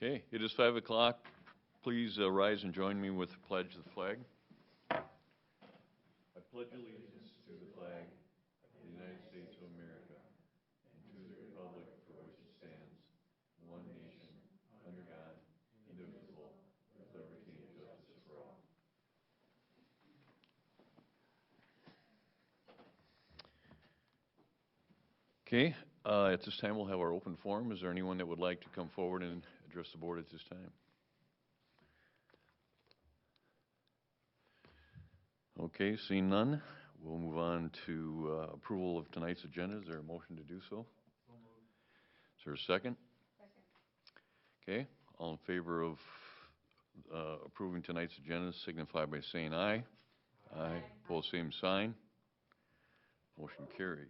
Okay, it is 5 o'clock. Please rise and join me with the pledge of the flag. I pledge allegiance to the flag of the United States of America and to the republic for which it stands, one nation, under God, indivisible, with liberty and justice for all. Okay, at this time we'll have our open forum. Is there anyone that would like to come forward and address the board at this time? Okay, seeing none, we'll move on to approval of tonight's agenda. Is there a motion to do so? So moved. Is there a second? Second. Okay, all in favor of approving tonight's agenda signify by saying aye. Aye. Aye. Pose same sign. Motion carries.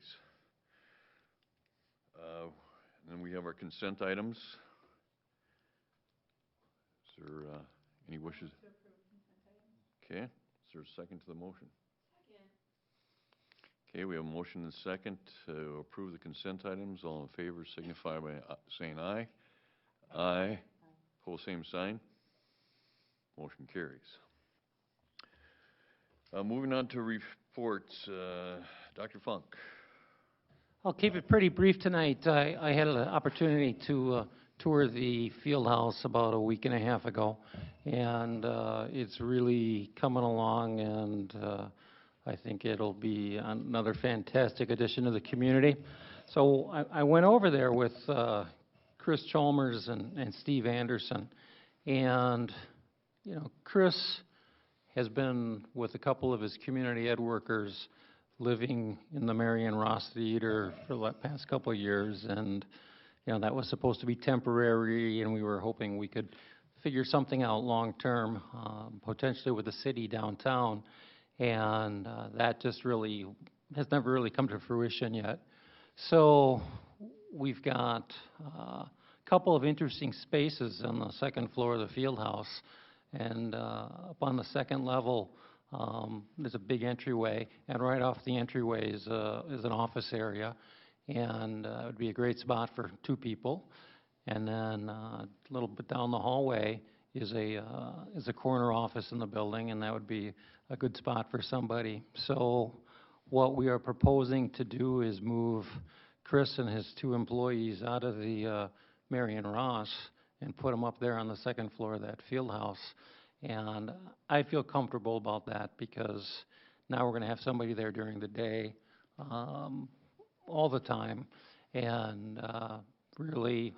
Then we have our consent items. Is there any wishes? To approve consent items. Okay. Is there a second to the motion? Second. Okay, we have a motion and a second to approve the consent items. All in favor signify by saying aye. Aye. Aye. Pose same sign. Motion carries. Moving on to reports. Dr. Funk. I'll keep it pretty brief tonight. I had an opportunity to tour the field house about a week and a half ago, and it's really coming along, and I think it'll be another fantastic addition to the community. So I went over there with Chris Chalmers and Steve Anderson, and you know, Chris has been with a couple of his community ed workers living in the Marion Ross Theater for the past couple of years, and you know, that was supposed to be temporary, and we were hoping we could figure something out long term, potentially with the city downtown, and that just really has never really come to fruition yet. So we've got a couple of interesting spaces on the second floor of the field house, and up on the second level there's a big entryway, and right off the entryway is an office area, and it would be a great spot for two people. And then a little bit down the hallway is a corner office in the building, and that would be a good spot for somebody. So what we are proposing to do is move Chris and his two employees out of the Marion Ross and put them up there on the second floor of that field house. And I feel comfortable about that because now we're going to have somebody there during the day all the time, and really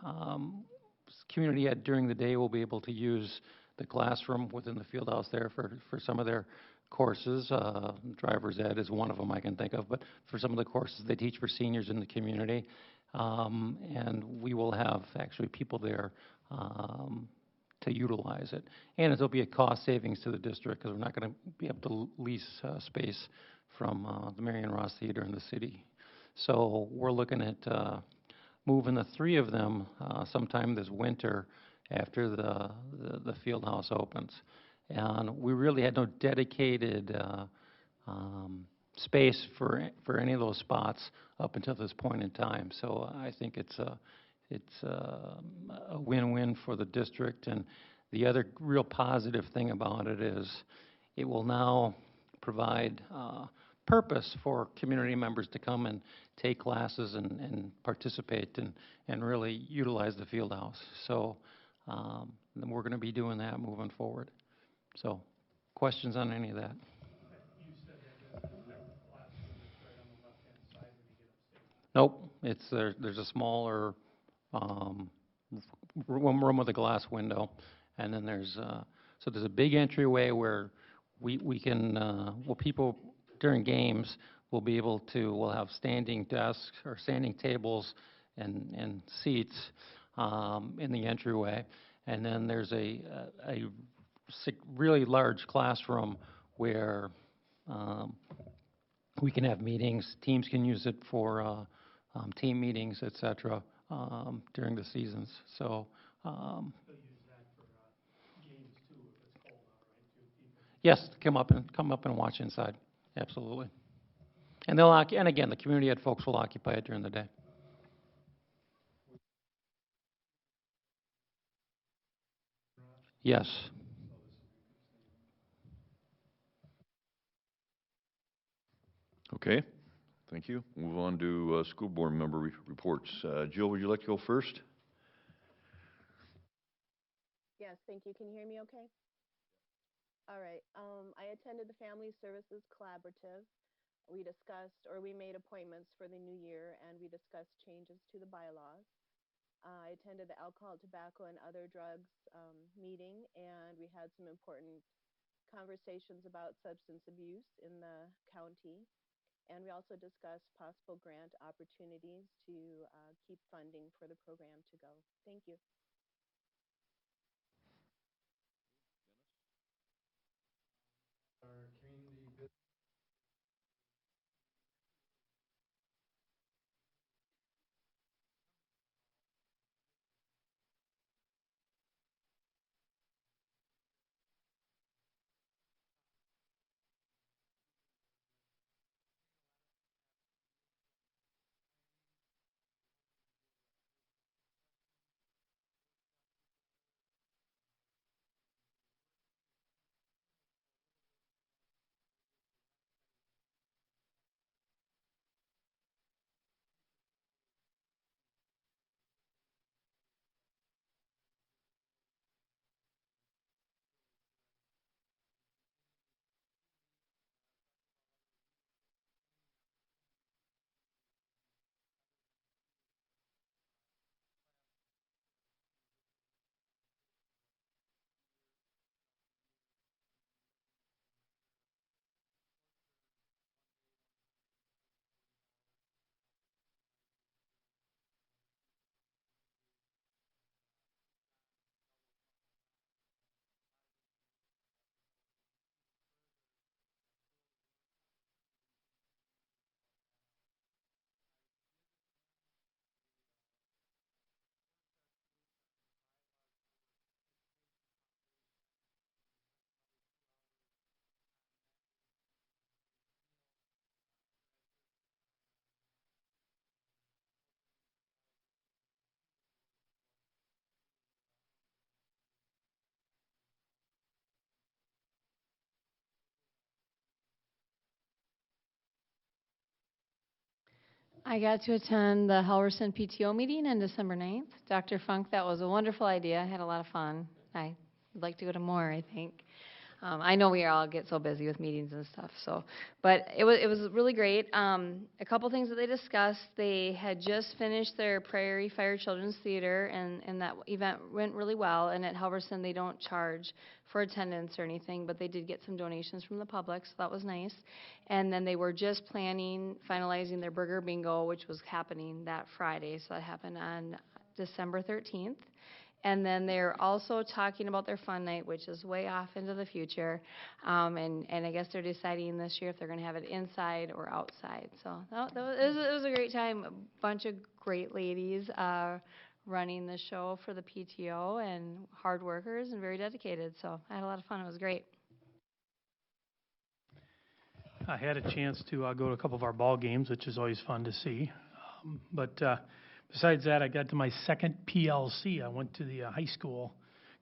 community ed during the day will be able to use the classroom within the field house there for some of their courses. Driver's ed is one of them I can think of, but for some of the courses they teach for seniors in the community, and we will have actually people there to utilize it. And it'll be a cost savings to the district because we're not going to be able to lease space from the Marion Ross Theater in the city. So we're looking at moving the three of them sometime this winter after the field house opens. And we really had no dedicated space for any of those spots up until this point in time. So I think it's a win-win for the district. And the other real positive thing about it is it will now provide purpose for community members to come and take classes and participate and really utilize the field house. So we're going to be doing that moving forward. So questions on any of that? You said that there's a separate classroom that's right on the left-hand side when you get upstairs. Nope, there's a smaller room with a glass window, and then there's a big entryway where we can people during games will be able to, we'll have standing desks or standing tables and seats in the entryway, and then there's a really large classroom where we can have meetings. Teams can use it for team meetings, etc. During the seasons. So They'll use that for games too if it's cold out, right? Too, people. Yes, come up and watch inside. Absolutely. And and again, the community ed folks will occupy it during the day. Yes. Okay, thank you. Move on to school board member reports. Jill, would you like to go first? Yes, thank you. Can you hear me okay? All right. I attended the Family Services Collaborative. We made appointments for the new year, and we discussed changes to the bylaws. I attended the Alcohol, Tobacco, and Other Drugs meeting, and we had some important conversations about substance abuse in the county. And we also discussed possible grant opportunities to keep funding for the program to go. Thank you. Our community business. I got to attend the Halverson PTO meeting on December 9th. Dr. Funk, that was a wonderful idea. I had a lot of fun. I would like to go to more, I think. I know we all get so busy with meetings and stuff, but it was really great. A couple things that they discussed. They had just finished their Prairie Fire Children's Theater, and that event went really well. And at Halverson, they don't charge for attendance or anything, but they did get some donations from the public, so that was nice. And then they were just finalizing their Burger Bingo, which was happening that Friday, so that happened on December 13th. And then they're also talking about their fun night, which is way off into the future. And I guess they're deciding this year if they're going to have it inside or outside. So it was a great time. A bunch of great ladies running the show for the PTO, and hard workers and very dedicated. So I had a lot of fun. It was great. I had a chance to go to a couple of our ball games, which is always fun to see. But besides that, I got to my second PLC. I went to the high school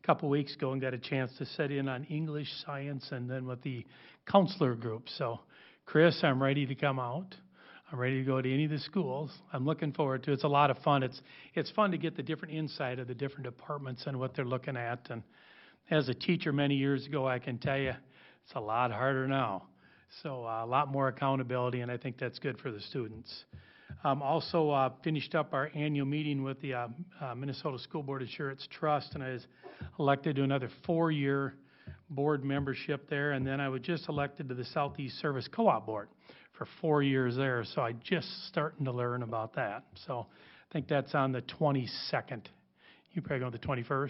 a couple weeks ago and got a chance to sit in on English, science, and then with the counselor group. So, Chris, I'm ready to come out. I'm ready to go to any of the schools. I'm looking forward to it. It's a lot of fun. It's fun to get the different insight of the different departments and what they're looking at. And as a teacher many years ago, I can tell you it's a lot harder now. So a lot more accountability, and I think that's good for the students. Also finished up our annual meeting with the Minnesota School Board Assurance Trust, and I was elected to another 4-year board membership there, and then I was just elected to the Southeast Service Co-op Board for 4 years there, so I just starting to learn about that. So I think that's on the 22nd. You probably go on the 21st?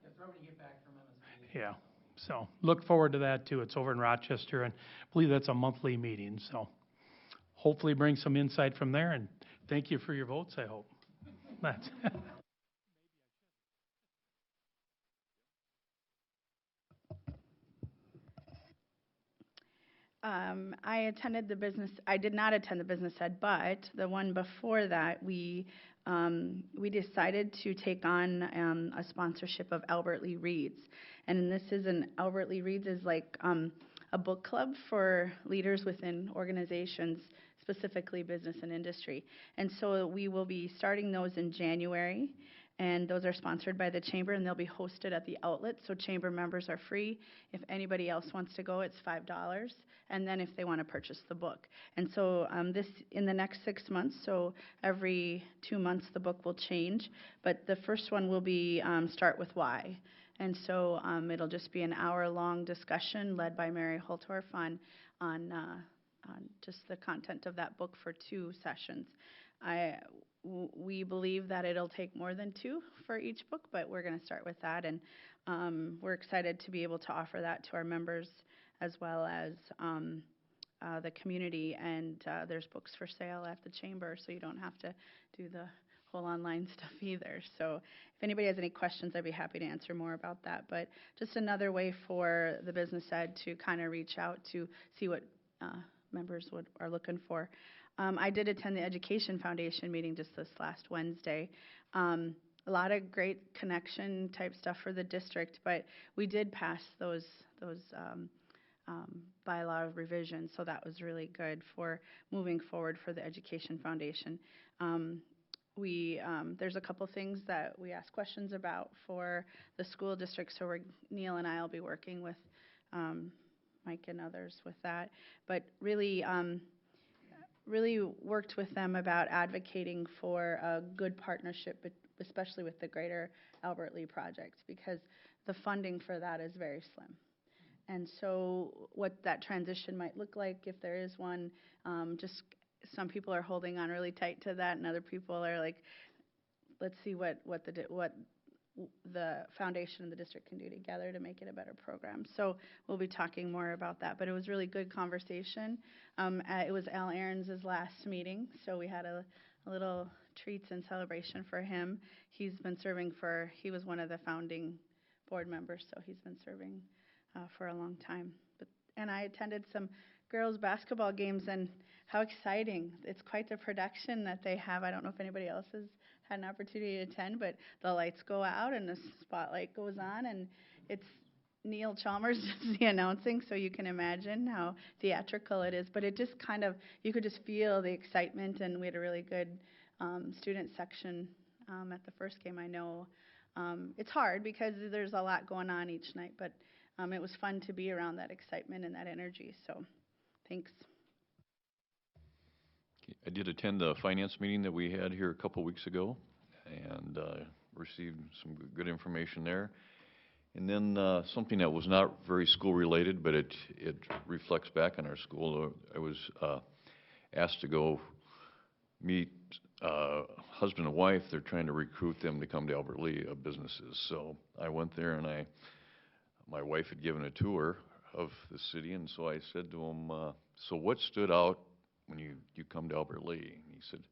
Yeah, probably get back from MSP. Yeah, so look forward to that too. It's over in Rochester, and I believe that's a monthly meeting, so hopefully bring some insight from there, and thank you for your votes, I hope. That's I attended the business, I did not attend the business ed, but the one before that, we decided to take on a sponsorship of Albert Lee Reads. And this is Albert Lee Reads is like a book club for leaders within organizations, specifically business and industry. And so we will be starting those in January. And those are sponsored by the chamber, and they'll be hosted at the outlet. So chamber members are free. If anybody else wants to go, it's $5. And then if they want to purchase the book. And so this in the next 6 months, so every 2 months the book will change. But the first one will be Start With Why. And so it'll just be an hour-long discussion led by Mary Holtorf on just the content of that book for 2 sessions. We believe that it'll take more than 2 for each book, but we're going to start with that, and we're excited to be able to offer that to our members as well as the community, and there's books for sale at the chamber, so you don't have to do the whole online stuff either. So if anybody has any questions, I'd be happy to answer more about that, but just another way for the business ed to kind of reach out to see what members are looking for. I did attend the Education Foundation meeting just this last Wednesday. A lot of great connection type stuff for the district, but we did pass those bylaw revisions, so that was really good for moving forward for the Education Foundation. There's a couple things that we asked questions about for the school district, so Neil and I will be working with Mike and others with that, but really worked with them about advocating for a good partnership, especially with the Greater Albert Lea Project, because the funding for that is very slim. And so what that transition might look like, if there is one, just some people are holding on really tight to that, and other people are like, let's see what the foundation and the district can do together to make it a better program. So we'll be talking more about that, but it was really good conversation. It was Al Aarons' last meeting, so we had a little treats and celebration for him. He was one of the founding board members, so he's been serving for a long time. And I attended some girls' basketball games, and how exciting. It's quite the production that they have. I don't know if anybody else has had an opportunity to attend, but the lights go out and the spotlight goes on, and it's Neil Chalmers does the announcing, so you can imagine how theatrical it is. But it just kind of, you could just feel the excitement, and we had a really good student section at the first game. I know it's hard because there's a lot going on each night, but it was fun to be around that excitement and that energy, so thanks. I did attend the finance meeting that we had here a couple weeks ago, and received some good information there. And then something that was not very school-related, but it reflects back on our school. I was asked to go meet husband and wife. They're trying to recruit them to come to Albert Lea businesses. So I went there, and my wife had given a tour of the city, and so I said to him, so what stood out when you come to Albert Lea? And he said,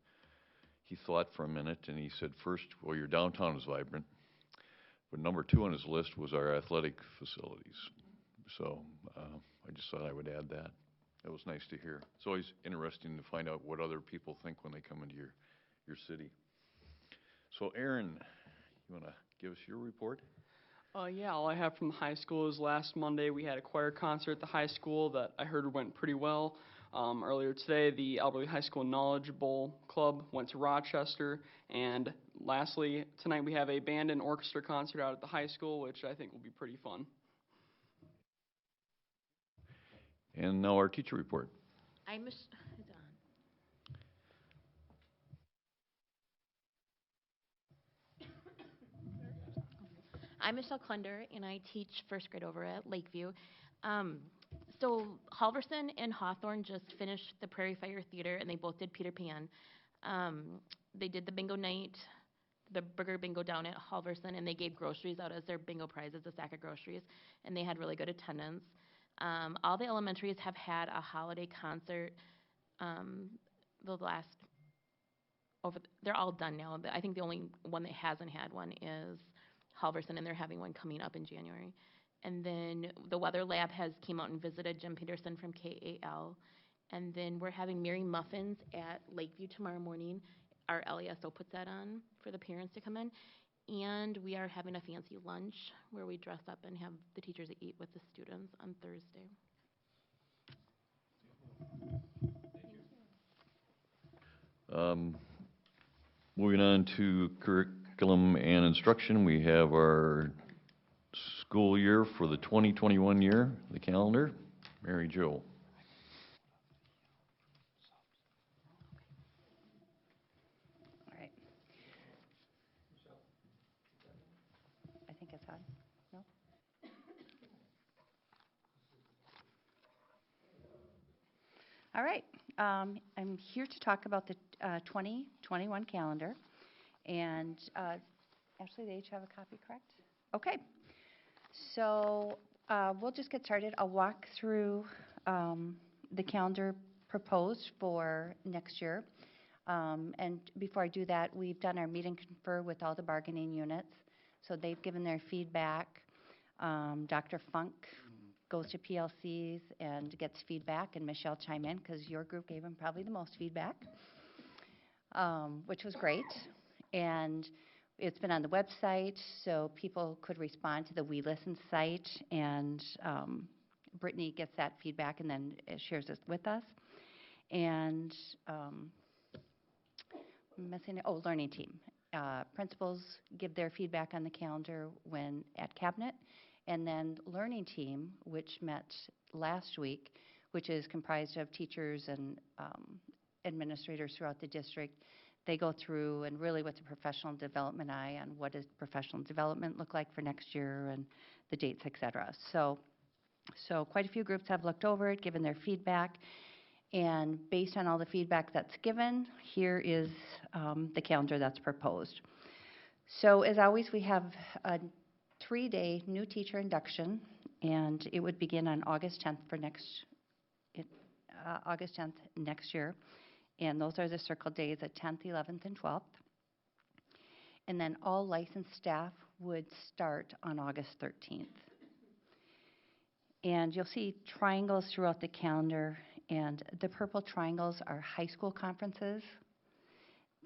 he thought for a minute, and he said, first, well, your downtown is vibrant, but number 2 on his list was our athletic facilities. So I just thought I would add that. It was nice to hear. It's always interesting to find out what other people think when they come into your city. So Aaron, you want to give us your report? Yeah, all I have from the high school is last Monday we had a choir concert at the high school that I heard went pretty well. Earlier today, the Albert Lea High School Knowledge Bowl Club went to Rochester. And lastly, tonight we have a band and orchestra concert out at the high school, which I think will be pretty fun. And now our teacher report. I'm Michelle Klunder, and I teach first grade over at Lakeview. So Halverson and Hawthorne just finished the Prairie Fire Theater, and they both did Peter Pan. They did the bingo night, the burger bingo down at Halverson, and they gave groceries out as their bingo prizes, a sack of groceries, and they had really good attendance. All the elementaries have had a holiday concert. They're all done now. I think the only one that hasn't had one is Halverson, and they're having one coming up in January. And then the weather lab has came out and visited Jim Peterson from KAL. And then we're having Mary Muffins at Lakeview tomorrow morning. Our LESO puts that on for the parents to come in. And we are having a fancy lunch where we dress up and have the teachers eat with the students on Thursday. Moving on to curriculum and instruction, we have our school year for the 2021 year, the calendar. Mary Jo. All right. I think it's on. No? All right. I'm here to talk about the 2021 calendar. And Ashley, they each have a copy, correct? Okay. So we'll just get started. I'll walk through the calendar proposed for next year. And before I do that, we've done our meet and confer with all the bargaining units. So they've given their feedback. Dr. Funk goes to PLCs and gets feedback, and Michelle chime in because your group gave him probably the most feedback, which was great. And it's been on the website, so people could respond to the We Listen site, and Brittany gets that feedback and then shares it with us. And learning team. Principals give their feedback on the calendar when at cabinet, and then learning team, which met last week, which is comprised of teachers and administrators throughout the district. They go through and really with the professional development eye on what does professional development look like for next year and the dates, et cetera. So quite a few groups have looked over it, given their feedback. And based on all the feedback that's given, here is the calendar that's proposed. So as always, we have a 3-day new teacher induction, and it would begin on August 10th August 10th next year. And those are the circled days at 10th, 11th, and 12th. And then all licensed staff would start on August 13th. And you'll see triangles throughout the calendar. And the purple triangles are high school conferences.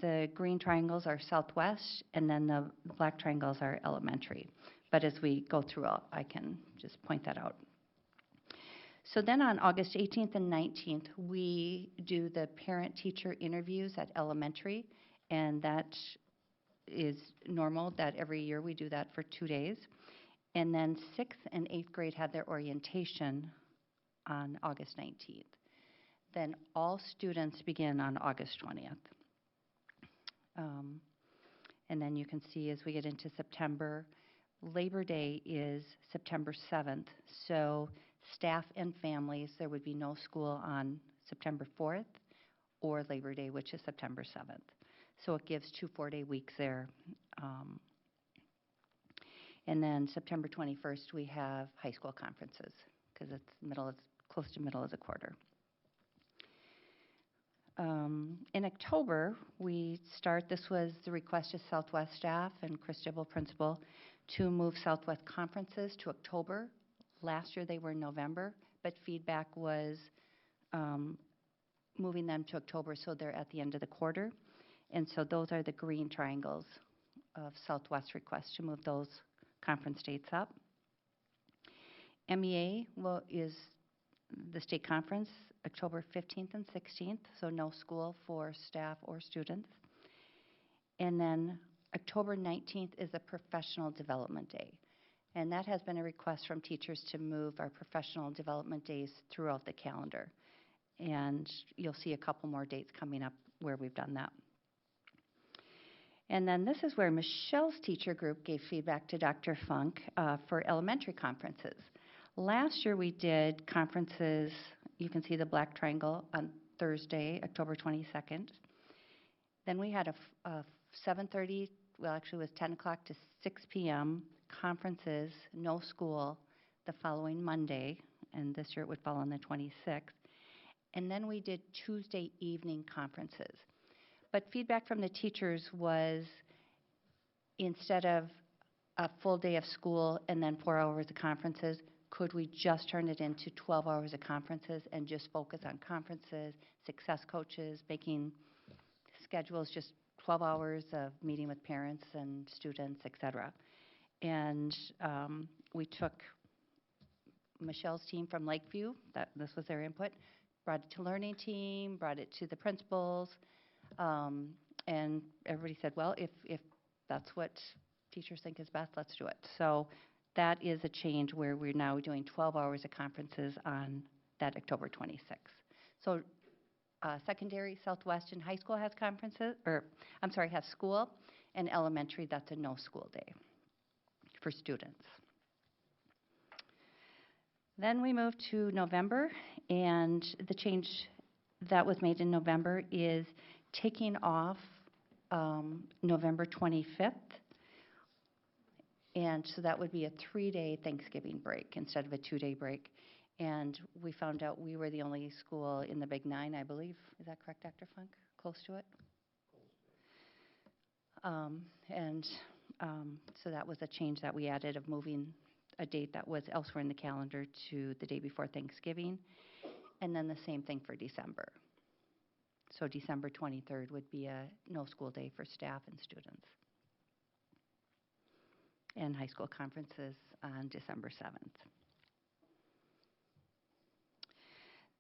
The green triangles are Southwest, and then the black triangles are elementary. But as we go through, I can just point that out. So then on August 18th and 19th, we do the parent-teacher interviews at elementary, and that is normal that every year we do that for 2 days. And then 6th and 8th grade have their orientation on August 19th. Then all students begin on August 20th. And then you can see as we get into September, Labor Day is September 7th. So staff and families, there would be no school on September 4th or Labor Day, which is September 7th. So it gives 2 4-day weeks there. And then September 21st, we have high school conferences because it's close to middle of the quarter. In October, this was the request of Southwest staff and Chris Dibble, principal, to move Southwest conferences to October. Last year they were in November, but feedback was moving them to October so they're at the end of the quarter. And so those are the green triangles of Southwest requests to move those conference dates up. MEA is the state conference, October 15th and 16th, so no school for staff or students. And then October 19th is a professional development day. And that has been a request from teachers to move our professional development days throughout the calendar. And you'll see a couple more dates coming up where we've done that. And then this is where Michelle's teacher group gave feedback to Dr. Funk for elementary conferences. Last year we did conferences, you can see the black triangle on Thursday, October 22nd. Then we had a 7:30, well actually it was 10 o'clock to 6 p.m. conferences, no school, the following Monday, and this year it would fall on the 26th. And then we did Tuesday evening conferences. But feedback from the teachers was instead of a full day of school and then 4 hours of conferences? Could we just turn it into 12 hours of conferences and just focus on conferences, success coaches, making schedules just 12 hours of meeting with parents and students, et cetera? And we took Michelle's team from Lakeview, this was their input, brought it to learning team, brought it to the principals, and everybody said, well, if that's what teachers think is best, let's do it. So that is a change where we're now doing 12 hours of conferences on that October 26th. So secondary, Southwest, and high school has conferences, has school, and elementary, that's a no school day for students. Then we move to November, and the change that was made in November is taking off November 25th. And so that would be a 3-day Thanksgiving break instead of a 2-day break. And we found out we were the only school in the Big Nine, I believe. Is that correct, Dr. Funk? Close to it? So that was a change that we added of moving a date that was elsewhere in the calendar to the day before Thanksgiving. And then the same thing for December. So December 23rd would be a no school day for staff and students. And high school conferences on December 7th.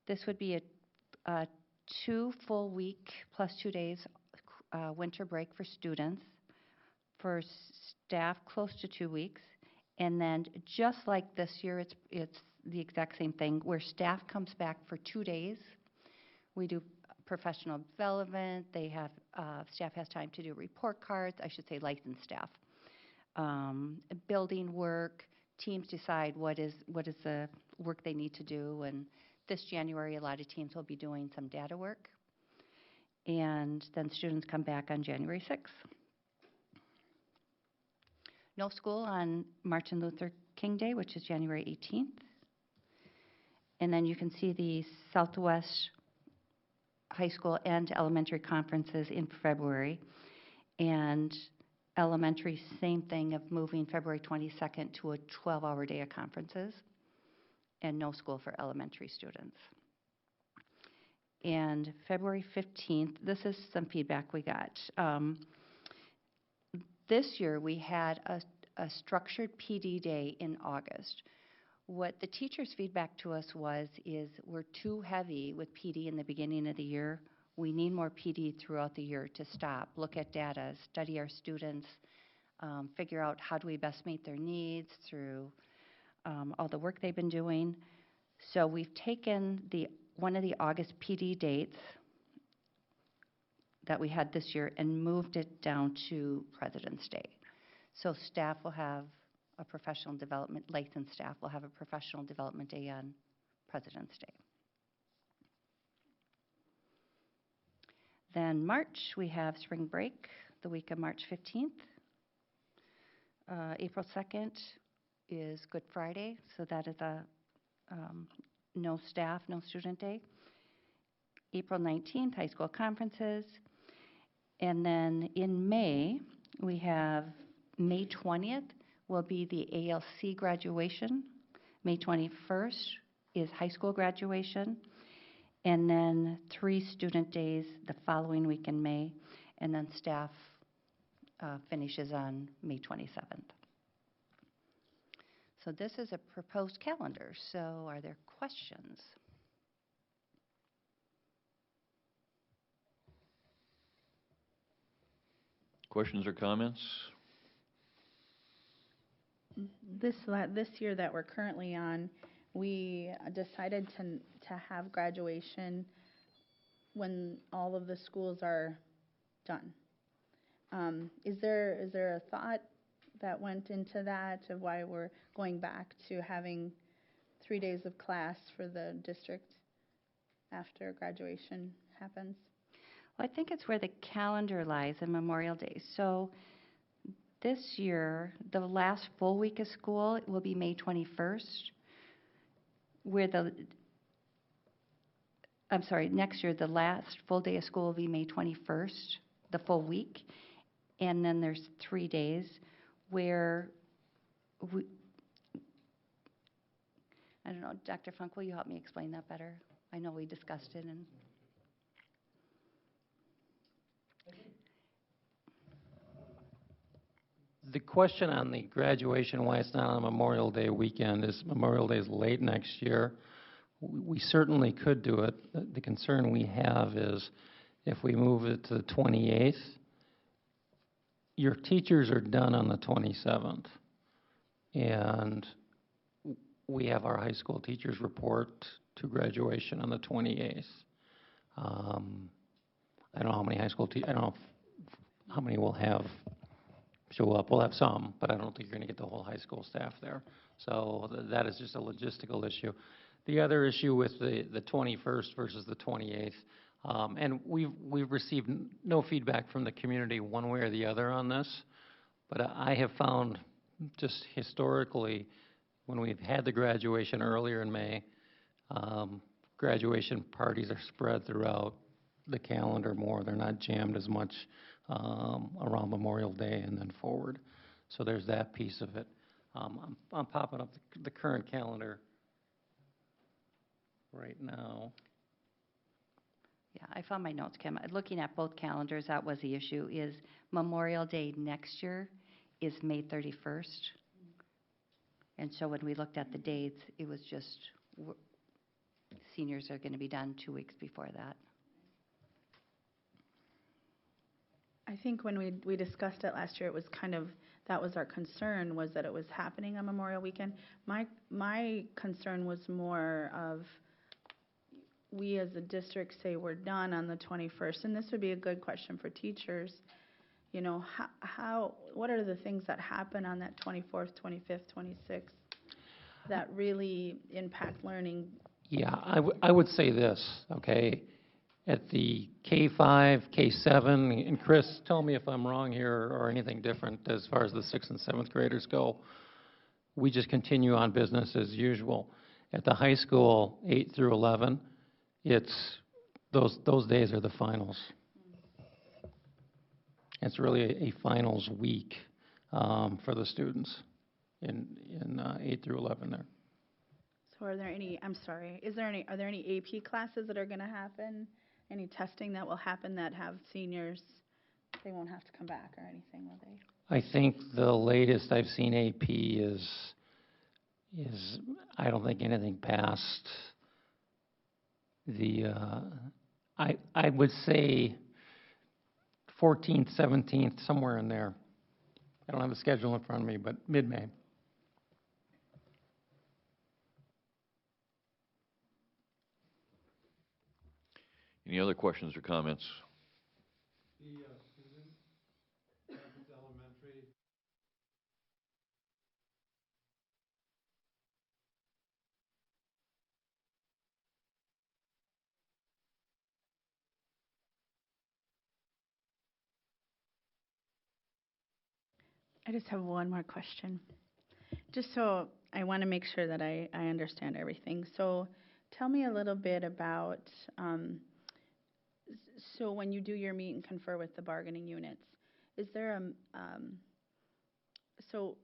This would be a 2 full week plus 2 days winter break for students. For staff, close to 2 weeks. And then just like this year, it's the exact same thing, where staff comes back for 2 days. We do professional development. Staff has time to do report cards, I should say licensed staff. Building work, teams decide what is the work they need to do, and this January a lot of teams will be doing some data work, and then students come back on January 6th. No school on Martin Luther King Day, which is January 18th. And then you can see the Southwest high school and elementary conferences in February, and elementary, same thing of moving February 22nd to a 12-hour day of conferences, and no school for elementary students. And February 15th, this is some feedback we got. This year we had a structured PD day in August. What the teachers' feedback to us is we're too heavy with PD in the beginning of the year. We need more PD throughout the year to stop, look at data, study our students, figure out how do we best meet their needs through all the work they've been doing. So we've taken one of the August PD dates that we had this year and moved it down to President's Day. So staff will have a professional development, licensed staff will have a professional development day on President's Day. Then March, we have spring break, the week of March 15th. April 2nd is Good Friday, so that is a no staff, no student day. April 19th, high school conferences. And then in May, we have May 20th will be the ALC graduation. May 21st is high school graduation. And then 3 student days the following week in May. And then staff finishes on May 27th. So this is a proposed calendar. So are there questions? Questions or comments? This year that we're currently on, we decided to have graduation when all of the schools are done. Is there a thought that went into that of why we're going back to having 3 days of class for the district after graduation happens? Well, I think it's where the calendar lies in Memorial Day. So this year, the last full week of school will be May 21st, next year, the last full day of school will be May 21st, the full week. And then there's 3 days where we, I don't know, Dr. Funk, will you help me explain that better? I know we discussed it and. The question on the graduation, why it's not on Memorial Day weekend, is Memorial Day is late next year. We certainly could do it. The concern we have is if we move it to the 28th, your teachers are done on the 27th. And we have our high school teachers report to graduation on the 28th. I don't know how many high school I don't know how many we'll have show up. We'll have some, but I don't think you're going to get the whole high school staff there. So that is just a logistical issue. The other issue with the 21st versus the 28th, and we've received no feedback from the community one way or the other on this, but I have found just historically when we've had the graduation earlier in May, graduation parties are spread throughout the calendar more. They're not jammed as much around Memorial Day and then forward. So there's that piece of it. I'm popping up the current calendar right now. Yeah, I found my notes, Kim. Looking at both calendars, that was the issue, is Memorial Day next year is May 31st. And so when we looked at the dates, it was just, seniors are going to be done 2 weeks before that. I think when we discussed it last year, it was kind of, that was our concern, was that it was happening on Memorial Weekend. My concern was more of, we as a district say we're done on the 21st, and this would be a good question for teachers. You know, what are the things that happen on that 24th, 25th, 26th that really impact learning? Yeah, I would say this, okay? At the K-5, K-7, and Chris, tell me if I'm wrong here or anything different as far as the 6th and 7th graders go. We just continue on business as usual. At the high school, 8 through 11, it's, those days are the finals. It's really a finals week for the students in 8 through 11 there. So are there any, I'm sorry, are there any AP classes that are going to happen? Any testing that will happen that have seniors, they won't have to come back or anything, will they? I think the latest I've seen AP is I don't think anything past the, I would say 14th, 17th, somewhere in there. I don't have a schedule in front of me, but mid-May. Any other questions or comments? The student, Rapids Elementary. I just have one more question. Just so I want to make sure that I understand everything. So tell me a little bit about, so when you do your meet and confer with the bargaining units, is there so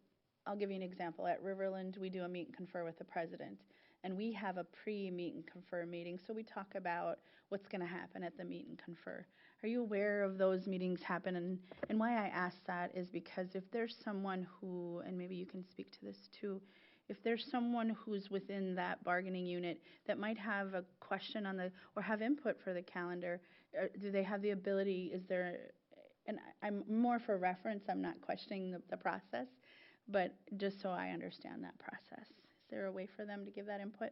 I'll give you an example. At Riverland, we do a meet and confer with the president, and we have a pre-meet and confer meeting, so we talk about what's going to happen at the meet and confer. Are you aware of those meetings happen? And why I ask that is because if there's someone who, and maybe you can speak to this too, if there's someone who's within that bargaining unit that might have a question on the, or have input for the calendar, do they have the ability, is there, and I'm more for reference, I'm not questioning the process, but just so I understand that process. Is there a way for them to give that input?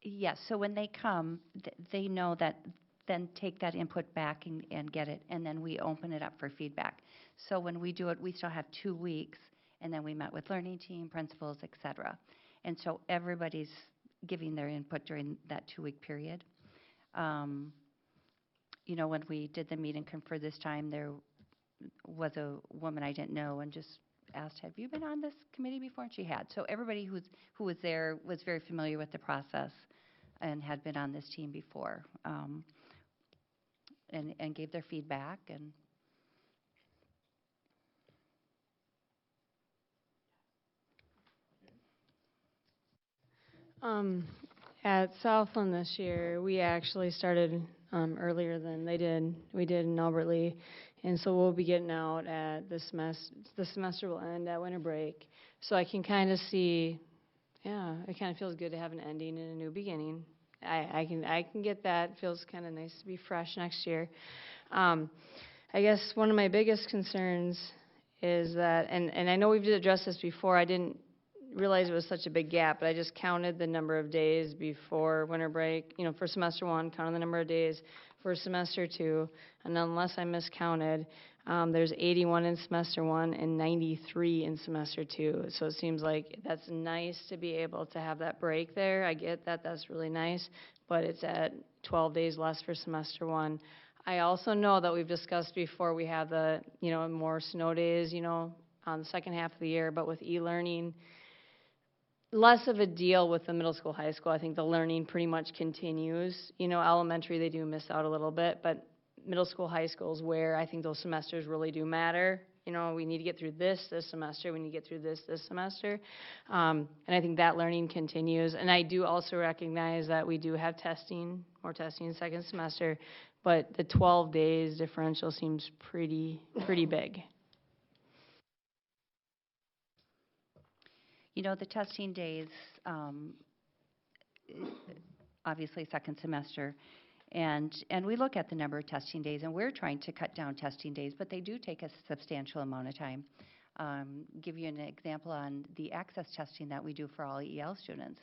Yes, so when they come, they know that, then take that input back and get it, and then we open it up for feedback. So when we do it, we still have 2 weeks, and then we met with learning team, principals, et cetera. And so everybody's giving their input during that 2-week period. You know, when we did the meet and confer this time, there was a woman I didn't know and just asked, have you been on this committee before? And she had. So everybody who was there was very familiar with the process and had been on this team before, and gave their feedback. And At Southland this year, we actually started earlier than they did. We did in Albert Lee, and so we'll be getting out at the semester. The semester will end at winter break, so I can kind of see. Yeah, it kind of feels good to have an ending and a new beginning. I can get that. It feels kind of nice to be fresh next year. I guess one of my biggest concerns is that, and I know we've addressed this before. I didn't realize it was such a big gap, but I just counted the number of days before winter break. You know, for semester one, counted the number of days for semester two, and unless I miscounted, there's 81 in semester one and 93 in semester two. So it seems like that's nice to be able to have that break there. I get that, that's really nice, but it's at 12 days less for semester one. I also know that we've discussed before, we have the, more snow days, on the second half of the year, but with e-learning, less of a deal with the middle school, high school. I think the learning pretty much continues. Elementary, they do miss out a little bit, but middle school, high school is where I think those semesters really do matter. We need to get through this semester. We need to get through this semester. And I think that learning continues. And I do also recognize that we do have more testing in second semester, but the 12 days differential seems pretty big. The testing days, obviously second semester, and we look at the number of testing days, and we're trying to cut down testing days, but they do take a substantial amount of time. Give you an example on the access testing that we do for all EL students.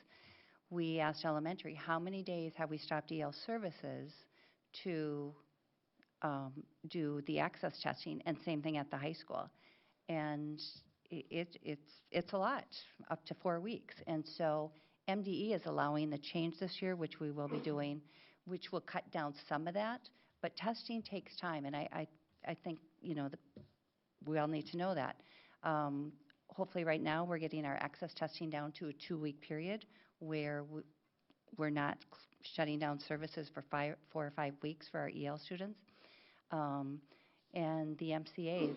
We asked elementary, how many days have we stopped EL services to do the access testing, and same thing at the high school. And it's a lot, up to 4 weeks. And so MDE is allowing the change this year, which we will be doing, which will cut down some of that. But testing takes time, and I think, we all need to know that. Hopefully right now we're getting our access testing down to a 2-week period where we're not shutting down services for 4 or 5 weeks for our EL students. And the MCAs,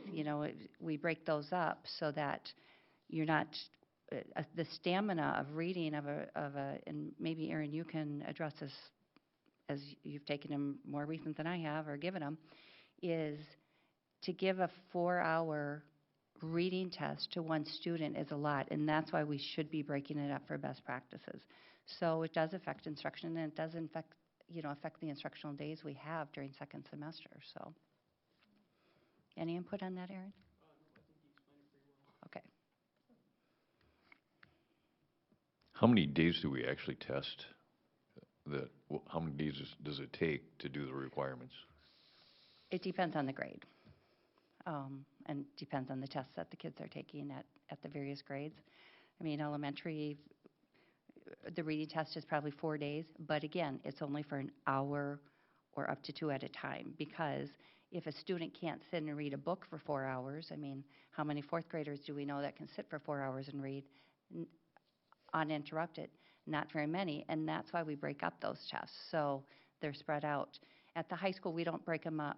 we break those up so that you're not, the stamina of reading and maybe Erin, you can address this as you've taken them more recent than I have or given them, is to give a 4-hour reading test to one student is a lot, and that's why we should be breaking it up for best practices. So it does affect instruction, and it does affect the instructional days we have during second semester, so. Any input on that, Erin? Okay. How many days do we actually test? How many days does it take to do the requirements? It depends on the grade, and depends on the tests that the kids are taking at the various grades. I mean, elementary, the reading test is probably 4 days, but again, it's only for an hour or up to 2 at a time, because if a student can't sit and read a book for 4 hours, I mean, how many fourth graders do we know that can sit for 4 hours and read uninterrupted? Not very many, and that's why we break up those tests, so they're spread out. At the high school, we don't break them up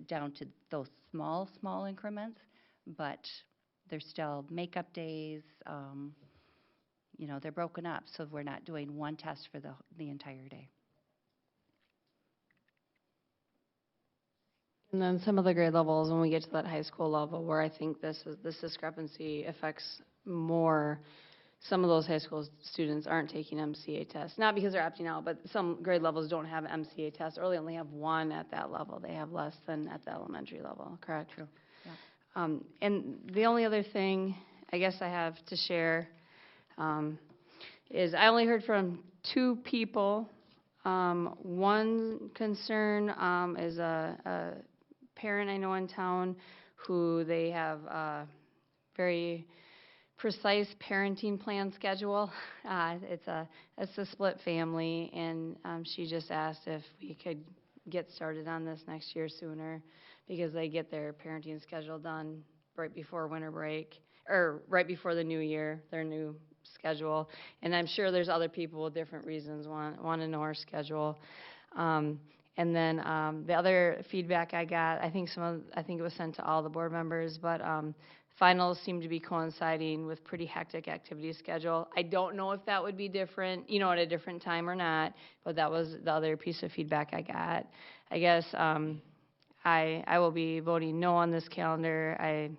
down to those small increments, but there's still makeup days. They're broken up, so we're not doing one test for the entire day. And then some of the grade levels, when we get to that high school level, where I think this discrepancy affects more, some of those high school students aren't taking MCA tests. Not because they're opting out, but some grade levels don't have MCA tests, or they only have one at that level. They have less than at the elementary level, correct? True. Yeah. And the only other thing I guess I have to share is I only heard from 2 people. One concern is a parent I know in town who they have a very precise parenting plan schedule. It's a split family, and she just asked if we could get started on this next year sooner, because they get their parenting schedule done right before winter break, or right before the new year, their new schedule. And I'm sure there's other people with different reasons want to know our schedule. And then the other feedback I got, I think it was sent to all the board members, but finals seem to be coinciding with pretty hectic activity schedule. I don't know if that would be different, at a different time or not, but that was the other piece of feedback I got. I guess I will be voting no on this calendar. I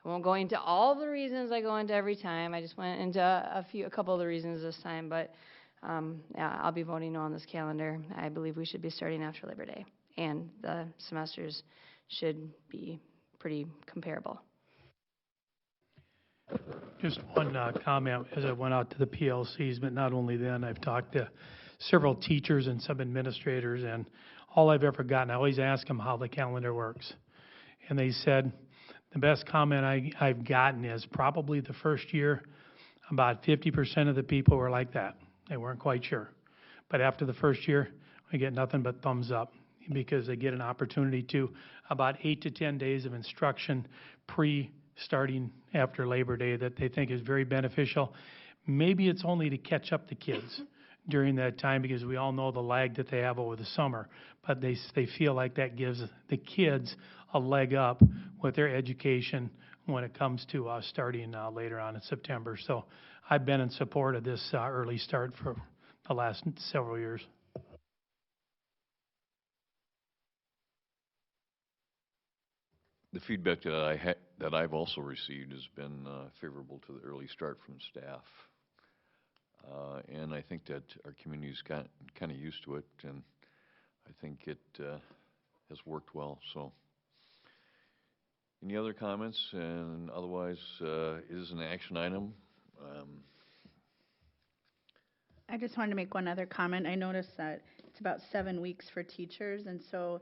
won't go into all the reasons I go into every time. I just went into a couple of the reasons this time, but yeah, I'll be voting no on this calendar. I believe we should be starting after Labor Day, and the semesters should be pretty comparable. Just one comment as I went out to the PLCs, but not only then, I've talked to several teachers and some administrators, and all I've ever gotten, I always ask them how the calendar works. And they said, the best comment I've gotten is probably the first year, about 50% of the people were like that. They weren't quite sure. But after the first year, we get nothing but thumbs up because they get an opportunity to about 8 to 10 days of instruction starting after Labor Day that they think is very beneficial. Maybe it's only to catch up the kids during that time because we all know the lag that they have over the summer, but they feel like that gives the kids a leg up with their education when it comes to starting later on in September. So I've been in support of this early start for the last several years. The feedback that I've also received has been favorable to the early start from staff. And I think that our community's got kind of used to it, and I think it has worked well. So, any other comments? And otherwise, it is an action item. I just wanted to make one other comment. I noticed that it's about 7 weeks for teachers, and so,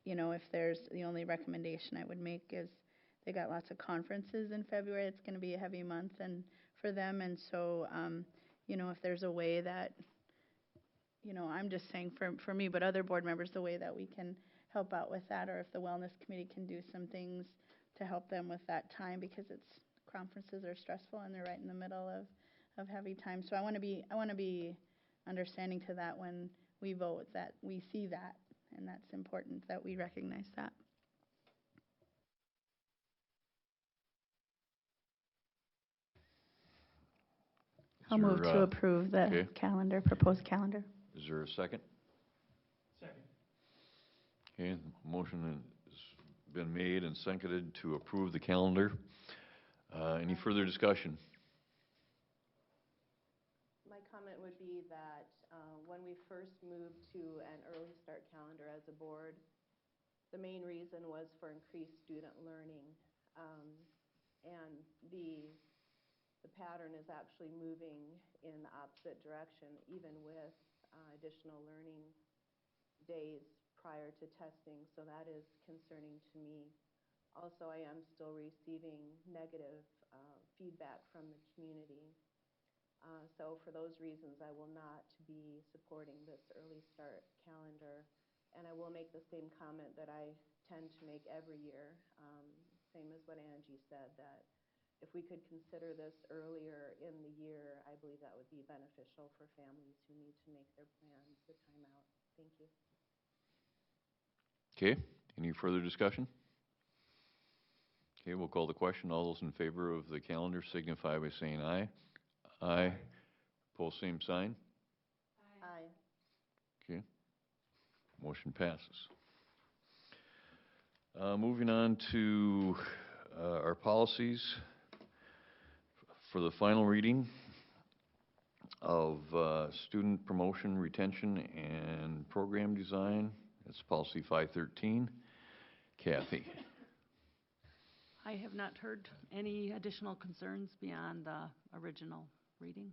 if there's, the only recommendation I would make is they got lots of conferences in February. It's going to be a heavy month and for them, and so, if there's a way that, I'm just saying for me, but other board members, the way that we can help out with that, or if the wellness committee can do some things to help them with that time, because conferences are stressful and they're right in the middle of heavy time. So I want to be understanding to that when we vote, that we see that, and that's important that we recognize that. I'll move to approve the calendar, proposed calendar. Is there a second? Second. Okay, motion has been made and seconded to approve the calendar. Any further discussion? My comment would be that when we first moved to an early start calendar as a board, the main reason was for increased student learning. And the pattern is actually moving in the opposite direction, even with additional learning days prior to testing, so that is concerning to me. Also, I am still receiving negative feedback from the community. So for those reasons, I will not be supporting this early start calendar. And I will make the same comment that I tend to make every year, same as what Angie said, that if we could consider this earlier in the year, I believe that would be beneficial for families who need to make their plans the time out. Thank you. Okay, any further discussion? Okay, we'll call the question. All those in favor of the calendar signify by saying aye. Aye. Pose same sign. Aye. Okay, motion passes. Moving on to our policies. For the final reading of student promotion, retention, and program design, it's policy 513. Kathy. I have not heard any additional concerns beyond the original reading.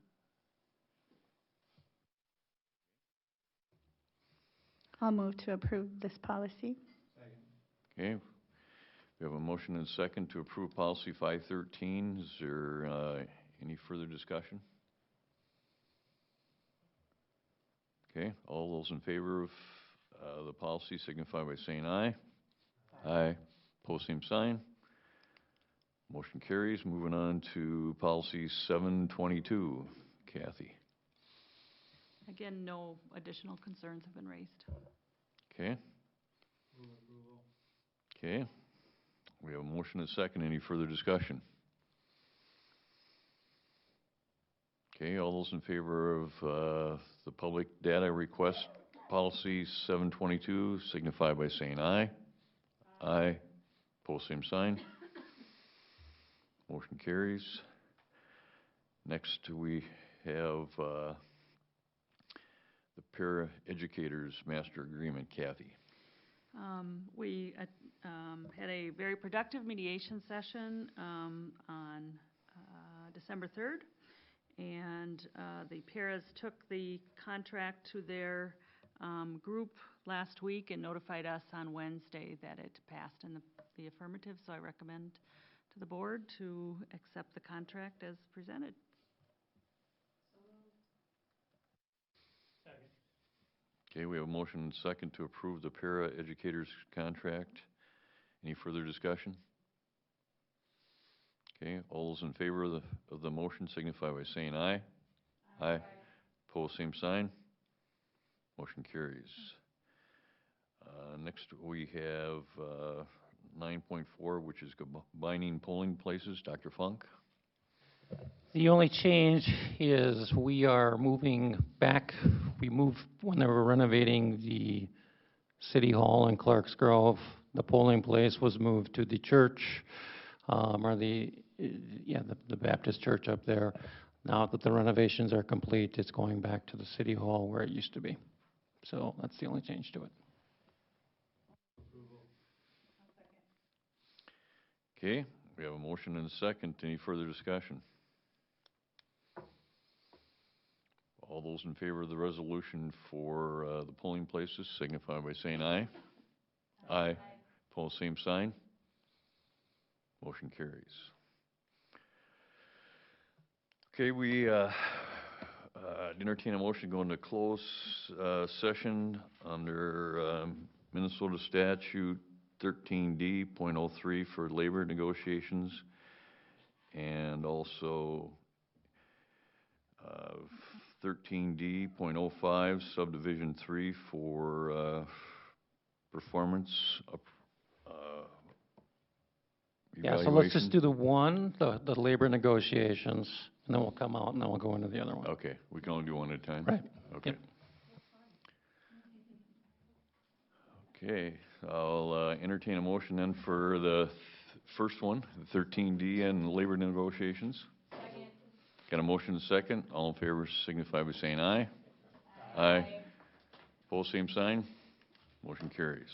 I'll move to approve this policy. Okay, we have a motion and second to approve policy 513. Is there any further discussion? Okay, all those in favor of the policy signify by saying aye. Aye. Pose same sign. Motion carries. Moving on to policy 722. Kathy. Again, no additional concerns have been raised. Okay. Move approval. Okay. We have a motion and a second. Any further discussion? Okay, all those in favor of the public data request policy 722 signify by saying aye. Aye. Pose same sign. Motion carries. Next, we have the para-educators master agreement. Kathy. We had a very productive mediation session on December 3rd, and the paras took the contract to their group last week and notified us on Wednesday that it passed in the affirmative, so I recommend to the board to accept the contract as presented. Okay, we have a motion and second to approve the para-educators contract. Any further discussion? Okay, all those in favor of the motion signify by saying aye. Aye. Pose same sign. Motion carries. Next, we have 9.4, which is combining polling places. Dr. Funk? The only change is we are moving back. We moved when they were renovating the City Hall in Clarks Grove. The polling place was moved to the church, or the Baptist church up there. Now that the renovations are complete, it's going back to the City Hall where it used to be. So that's the only change to it. Okay, we have a motion and a second. Any further discussion? All those in favor of the resolution for the polling places signify by saying aye. Aye. Pose same sign. Motion carries. Okay, we entertain a motion to go into closed session under Minnesota Statute 13D.03 for labor negotiations, and also 13D.05 subdivision 3 for performance Yeah, so let's just do the one, the labor negotiations, and then we'll come out and then we'll go into the other one. Okay, we can only do one at a time? Right. Okay. Yep. Okay, I'll entertain a motion then for the first one, 13D and labor negotiations. Second. Got a motion and a second. All in favor signify by saying aye. Aye. Pose same sign. Motion carries.